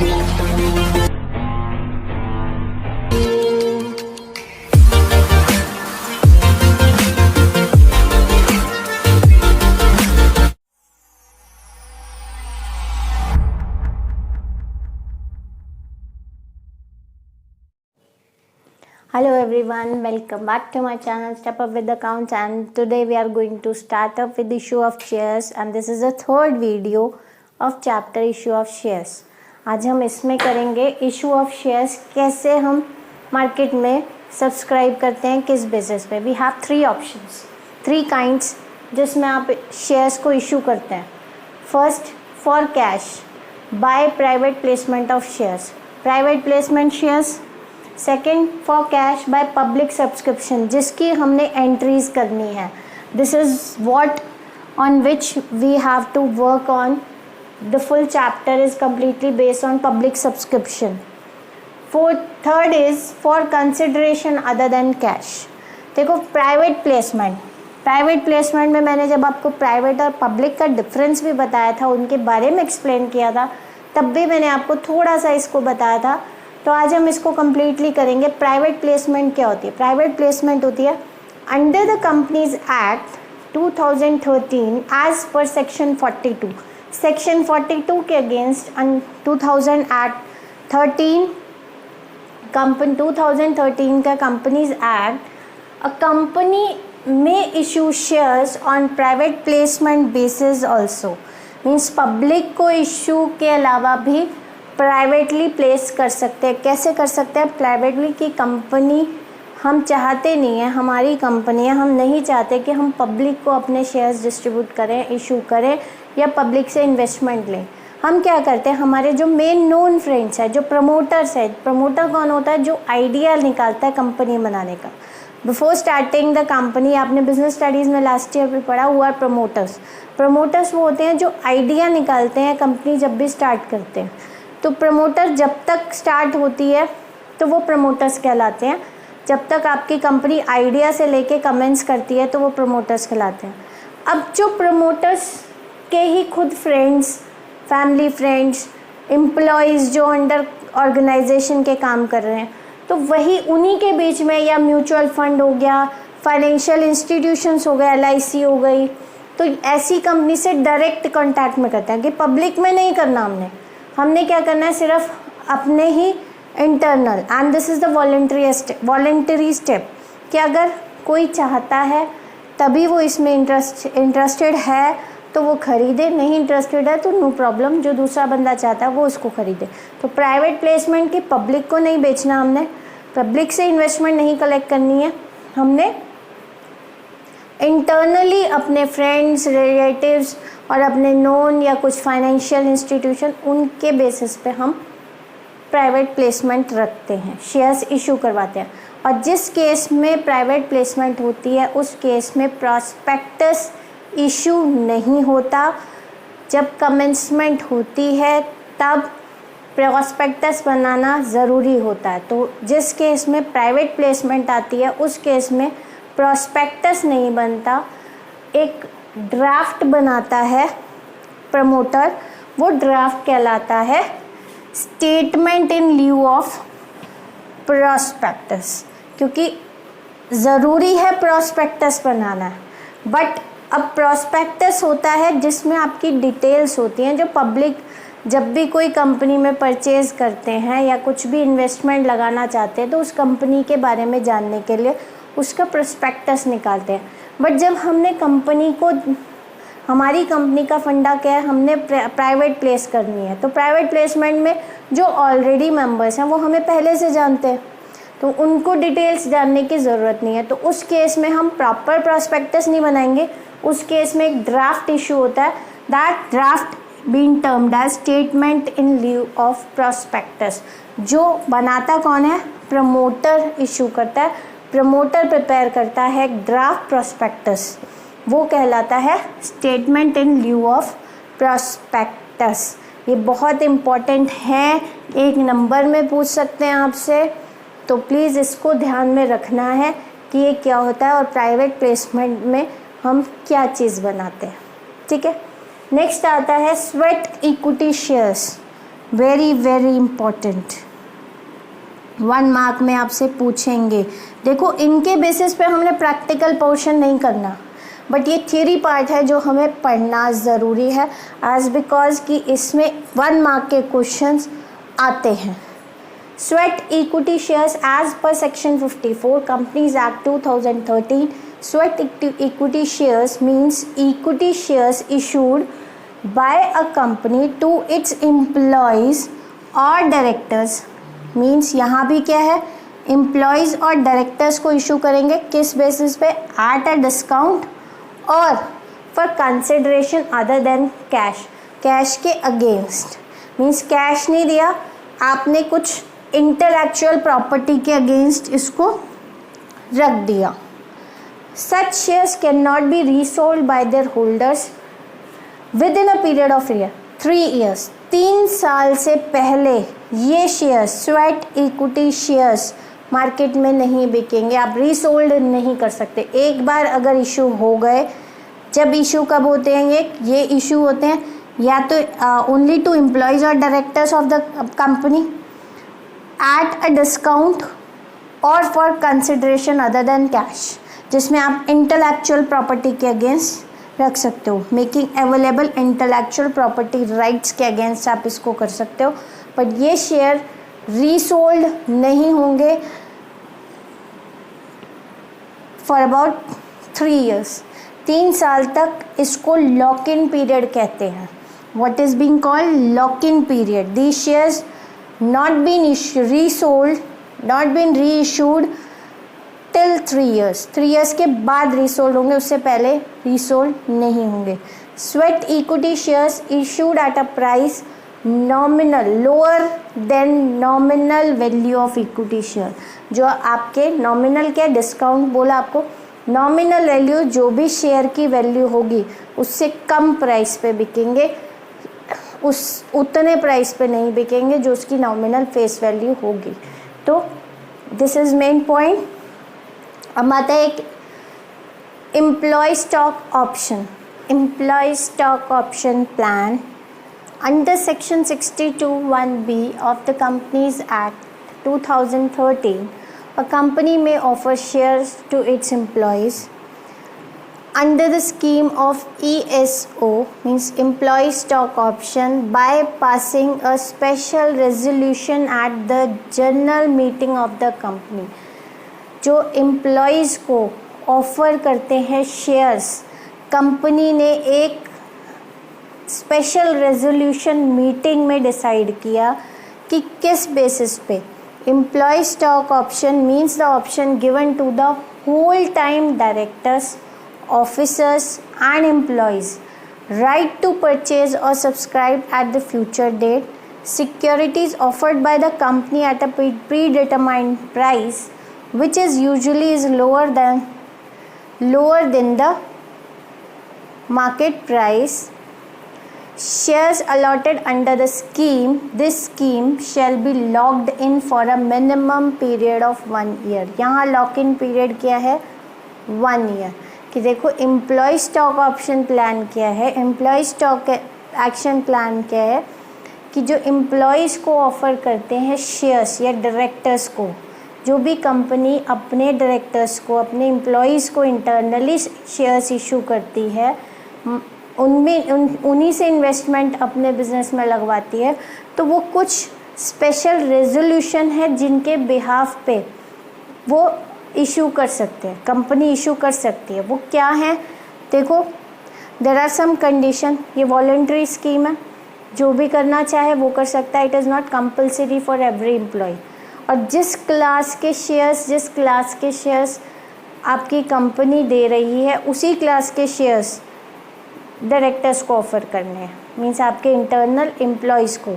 Hello everyone, welcome back to my channel Step Up with Accounts, and today we are going to start up with the issue of shares, and this is the third video of chapter issue of shares. आज हम इसमें करेंगे issue of shares, कैसे हम market में subscribe करते हैं, किस बेसिस पे. We have three options, three kinds जिसमें आप शेयर्स को इशू करते हैं. First, for cash by private placement of shares, private placement shares. Second, for cash by public subscription, जिसकी हमने एंट्रीज करनी है. This is what on which we have to work on. The full chapter is completely based on public subscription. Third is for consideration other than cash. देखो, private placement में मैंने जब आपको private और पब्लिक का difference भी बताया था, उनके बारे में एक्सप्लेन किया था, तब भी मैंने आपको थोड़ा सा इसको बताया था. तो आज हम इसको कम्प्लीटली करेंगे. प्राइवेट प्लेसमेंट क्या होती है? प्राइवेट प्लेसमेंट होती है under the companies act 2013 as per section 42. Section 42 के अगेंस्ट 2013 का कंपनीज एक्ट, अ कंपनी में issue shares on private placement basis also. Means public को इशू के अलावा भी प्राइवेटली प्लेस कर सकते हैं. कैसे कर सकते हैं? प्राइवेटली की कंपनी हम चाहते नहीं है, हमारी कंपनी है, हम नहीं चाहते कि हम पब्लिक को अपने शेयर्स डिस्ट्रीब्यूट करें, इशू करें या पब्लिक से इन्वेस्टमेंट लें. हम क्या करते हैं, हमारे जो मेन नोन फ्रेंड्स हैं, जो प्रमोटर्स है, प्रमोटर कौन होता है? जो आइडिया निकालता है कंपनी बनाने का. बिफोर स्टार्टिंग द कंपनी, आपने बिजनेस स्टडीज़ में लास्ट ईयर भी पढ़ा हुआ है. प्रमोटर्स वो होते हैं जो आइडिया निकालते हैं कंपनी जब भी स्टार्ट करते हैं. तो प्रमोटर जब तक स्टार्ट होती है तो वो प्रमोटर्स कहलाते हैं. जब तक आपकी कंपनी आइडिया से लेके कमेंस करती है तो वो प्रमोटर्स कहलाते हैं. अब जो प्रमोटर्स के ही खुद फ्रेंड्स, फैमिली फ्रेंड्स, एम्प्लॉयज़ जो अंडर ऑर्गेनाइजेशन के काम कर रहे हैं, तो वही उन्हीं के बीच में, या म्यूचुअल फंड हो गया, फाइनेंशियल इंस्टीट्यूशंस हो गए, LIC हो गई, तो ऐसी कंपनी से डायरेक्ट कॉन्टैक्ट में करते हैं कि पब्लिक में नहीं करना. हमने क्या करना है, सिर्फ अपने ही internal. And this is the voluntary step कि अगर कोई चाहता है तभी वो इसमें इंटरेस्टेड है तो वो ख़रीदे, नहीं इंटरेस्टेड है तो नो प्रॉब्लम, जो दूसरा बंदा चाहता है वो उसको ख़रीदे. तो प्राइवेट प्लेसमेंट की पब्लिक को नहीं बेचना, हमने पब्लिक से इन्वेस्टमेंट नहीं कलेक्ट करनी है, हमने इंटरनली अपने फ्रेंड्स, रिलेटिव्स और अपने नोन या कुछ फाइनेंशियल इंस्टीट्यूशन, उनके बेसिस पे हम प्राइवेट प्लेसमेंट रखते हैं, शेयर्स इशू करवाते हैं. और जिस केस में प्राइवेट प्लेसमेंट होती है उस केस में प्रॉस्पेक्टस इशू नहीं होता. जब कमेंसमेंट होती है तब प्रॉस्पेक्टस बनाना ज़रूरी होता है. तो जिस केस में प्राइवेट प्लेसमेंट आती है उस केस में प्रॉस्पेक्टस नहीं बनता, एक ड्राफ्ट बनाता है प्रमोटर. वो ड्राफ्ट कहलाता है statement in lieu of prospectus, क्योंकि ज़रूरी है प्रॉस्पेक्टस बनाना है. बट अब प्रॉस्पेक्टस होता है जिसमें आपकी डिटेल्स होती हैं, जो पब्लिक जब भी कोई कंपनी में परचेज़ करते हैं या कुछ भी इन्वेस्टमेंट लगाना चाहते हैं तो उस कंपनी के बारे में जानने के लिए उसका प्रॉस्पेक्टस निकालते हैं. बट जब हमने कंपनी को, हमारी कंपनी का फंडा क्या है, हमने प्राइवेट प्लेस करनी है, तो प्राइवेट प्लेसमेंट में जो ऑलरेडी मेंबर्स हैं वो हमें पहले से जानते हैं, तो उनको डिटेल्स जानने की ज़रूरत नहीं है. तो उस केस में हम प्रॉपर प्रॉस्पेक्टस नहीं बनाएंगे. उस केस में एक ड्राफ्ट इशू होता है, that draft being termed as statement in lieu of prospectus. जो बनाता कौन है? प्रमोटर इशू करता है. प्रमोटर प्रिपेयर करता है ड्राफ्ट प्रॉस्पेक्टस, वो कहलाता है statement in lieu of prospectus. ये बहुत इम्पॉर्टेंट है, एक नंबर में पूछ सकते हैं आपसे, तो प्लीज़ इसको ध्यान में रखना है कि ये क्या होता है और प्राइवेट प्लेसमेंट में हम क्या चीज़ बनाते हैं. ठीक है. नेक्स्ट आता है sweat equity shares. Very very important, 1 mark में आपसे पूछेंगे। देखो इनके बेसिस पे हमने प्रैक्टिकल पोर्शन नहीं करना, बट ये थियरी पार्ट है जो हमें पढ़ना ज़रूरी है, एज बिकॉज कि इसमें 1 मार्क के क्वेश्चंस आते हैं। Sweat equity shares as per section 54 companies act 2013, sweat equity shares means equity shares issued by a company to its employees और डायरेक्टर्स। मीन्स यहाँ भी क्या है, एम्प्लॉयज़ और डायरेक्टर्स को इशू करेंगे, किस बेसिस पे, एट अ डिस्काउंट और for consideration other than cash, cash के अगेंस्ट। मीन्स कैश नहीं दिया आपने, कुछ इंटेलेक्चुअल प्रॉपर्टी के अगेंस्ट इसको रख दिया। Such shares cannot be resold by their holders within a period of 3 years. 3 साल से पहले ये shares, sweat equity shares market में नहीं बिकेंगे, आप रीसोल्ड नहीं कर सकते। एक बार अगर इशू हो गए, जब इशू कब होते हैं, ये इशू होते हैं या तो ओनली टू एम्प्लॉयज़ और directors of the company at a discount और for consideration other than cash, जिसमें आप इंटेलेक्चुअल प्रॉपर्टी के अगेंस्ट रख सकते हो, making available intellectual property rights के अगेंस्ट आप इसको कर सकते हो। बट ये शेयर रीसोल्ड नहीं होंगे फॉर अबाउट 3 ईयर्स, 3 साल तक। इसको लॉक इन पीरियड कहते हैं। What is being called lock in period. These shares not been resold, not been reissued till 3 years. 3 years के बाद रीसोल्ड होंगे, उससे पहले रीसोल्ड नहीं होंगे। Sweat equity shares issued at a price nominal lower than nominal value of equity share. जो आपके nominal क्या, डिस्काउंट बोला आपको, नॉमिनल वैल्यू जो भी शेयर की वैल्यू होगी उससे कम प्राइस पे बिकेंगे, उतने प्राइस पे नहीं बिकेंगे जो उसकी नॉमिनल फेस वैल्यू होगी। तो दिस इज मेन पॉइंट। अब आता है एक employee stock option, employee stock option plan. Under Section 62(1)(b) of the Companies Act 2013, a company may offer shares to its employees under the scheme of ESO, means Employee Stock Option, by passing a special resolution at the general meeting of the company. जो employees को offer करते हैं shares, company ने एक special resolution meeting में decide किया कि किस बेसिस पे। Employee stock option means the option given to the whole time directors, officers and employees right to purchase or subscribe at the future date securities offered by the company at a predetermined price which is usually is lower than the market price. Shares allotted under the scheme, this scheme shall be locked in for a minimum period of 1 year. यहाँ lock in period क्या है, 1 year. कि देखो employ stock option plan क्या है, employ stock action plan क्या है, कि जो एम्प्लॉयज़ को ऑफ़र करते हैं शेयर्स या डायरेक्टर्स को, जो भी कंपनी अपने डायरेक्टर्स को, अपने एम्प्लॉयज़ को इंटरनली शेयर्स इशू करती है, उन्हीं से इन्वेस्टमेंट अपने बिजनेस में लगवाती है, तो वो कुछ स्पेशल रेजोल्यूशन है जिनके बिहाफ पे वो इशू कर सकते हैं, कंपनी इशू कर सकती है। वो क्या है, देखो देयर आर सम कंडीशन। ये वॉलंटरी स्कीम है, जो भी करना चाहे वो कर सकता है। It is not compulsory for every employee. और जिस क्लास के शेयर्स आपकी कंपनी दे रही है, उसी क्लास के शेयर्स डायरेक्टर्स को ऑफ़र करने हैं, मीन्स आपके इंटरनल एम्प्लॉयज़ को।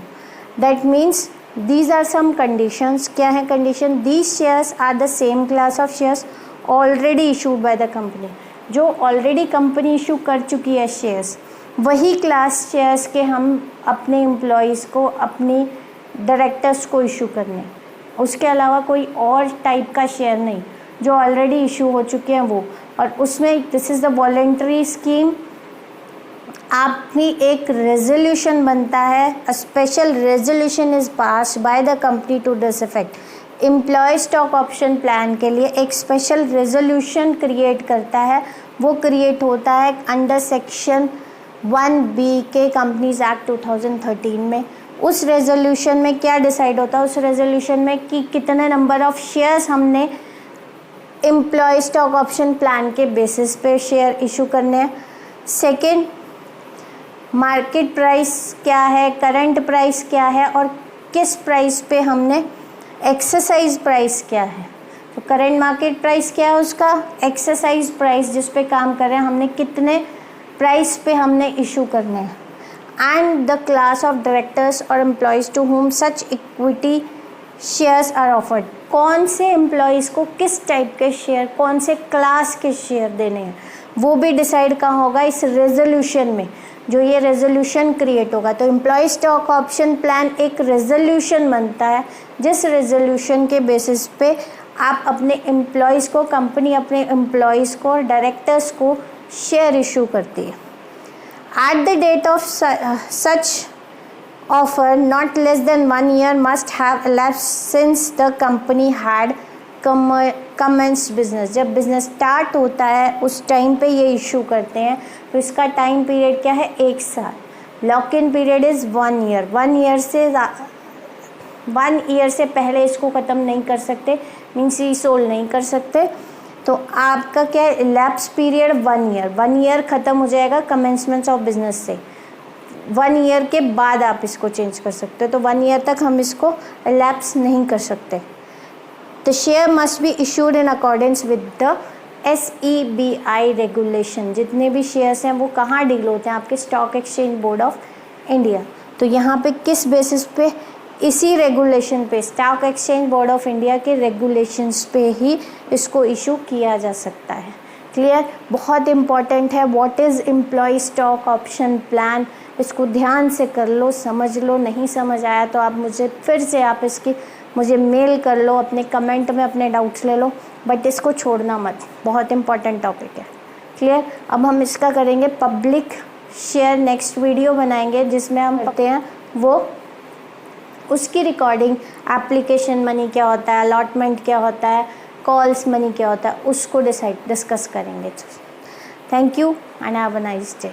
That means these are some conditions. क्या है condition, these shares are the same class of shares already issued by the company. जो ऑलरेडी कंपनी इशू कर चुकी है शेयर्स, वही क्लास शेयर्स के हम अपने एम्प्लॉयज़ को, अपनी डायरेक्टर्स को इशू करने, उसके अलावा कोई और टाइप का शेयर नहीं, जो ऑलरेडी इशू हो चुके हैं वो। और उसमें this is the voluntary scheme आप भी एक रेजोल्यूशन बनता है, a special resolution is pass by the company to this effect. Employee stock option plan के लिए एक स्पेशल रेजोल्यूशन क्रिएट करता है, वो क्रिएट होता है अंडर सेक्शन 1B के कंपनीज एक्ट 2013 में। उस रेजोल्यूशन में क्या डिसाइड होता है, उस रेजोल्यूशन में कि कितने नंबर ऑफ शेयर्स हमने एम्प्लॉय स्टॉक ऑप्शन प्लान के बेसिस पे शेयर इशू करने हैं। सेकेंड, मार्केट प्राइस क्या है, करंट प्राइस क्या है और किस प्राइस पे हमने, एक्सरसाइज प्राइस क्या है। तो करंट मार्केट प्राइस क्या है उसका, एक्सरसाइज प्राइस जिस पे काम कर रहे हैं हमने, कितने प्राइस पे हमने इशू करने हैं। And the class of directors और employees to home such equity shares are offered. कौन से एम्प्लॉयज़ को किस टाइप के शेयर, कौन से क्लास के शेयर देने हैं, वो भी डिसाइड कहाँ होगा, इस रेजोल्यूशन में, जो ये रेजोल्यूशन क्रिएट होगा। तो एम्प्लॉय स्टॉक ऑप्शन प्लान एक रेजोल्यूशन बनता है, जिस रेजोल्यूशन के बेसिस पे आप अपने एम्प्लॉयज़ को, कंपनी अपने एम्प्लॉयज़ को और डायरेक्टर्स को शेयर इशू करती है। At the date of such offer, not less than 1 year must have elapsed since the company had commenced business। जब बिजनेस स्टार्ट होता है उस टाइम पे ये इशू करते हैं। तो इसका टाइम पीरियड क्या है, 1 साल। Lock in period is 1 year. 1 year से पहले इसको ख़त्म नहीं कर सकते, मीन्स रीसोल्ड नहीं कर सकते। तो आपका क्या है, elapsed पीरियड 1 ईयर। 1 ईयर ख़त्म हो जाएगा कमेंसमेंट ऑफ बिजनेस से। 1 ईयर के बाद आप इसको चेंज कर सकते हो। तो 1 ईयर तक हम इसको elapse नहीं कर सकते। The share must be issued in accordance with the SEBI regulation. जितने भी शेयर्स हैं वो कहाँ डील होते हैं, आपके stock exchange board of India. तो यहाँ पे किस बेसिस पे, इसी रेगुलेशन पे, stock exchange board of India के रेगुलेशंस पे ही इसको इशू किया जा सकता है। क्लियर, बहुत इंपॉर्टेंट है। What is employee stock option plan, इसको ध्यान से कर लो, समझ लो। नहीं समझ आया तो आप मुझे फिर से मुझे मेल कर लो, अपने कमेंट में अपने डाउट्स ले लो, बट इसको छोड़ना मत, बहुत इंपॉर्टेंट टॉपिक है। क्लियर, अब हम इसका करेंगे पब्लिक शेयर, नेक्स्ट वीडियो बनाएंगे जिसमें हम पढ़ते हैं वो उसकी रिकॉर्डिंग, एप्लीकेशन मनी क्या होता है, अलॉटमेंट क्या होता है, कॉल्स मनी क्या होता है, उसको डिस्कस करेंगे। Thank you and have a nice day.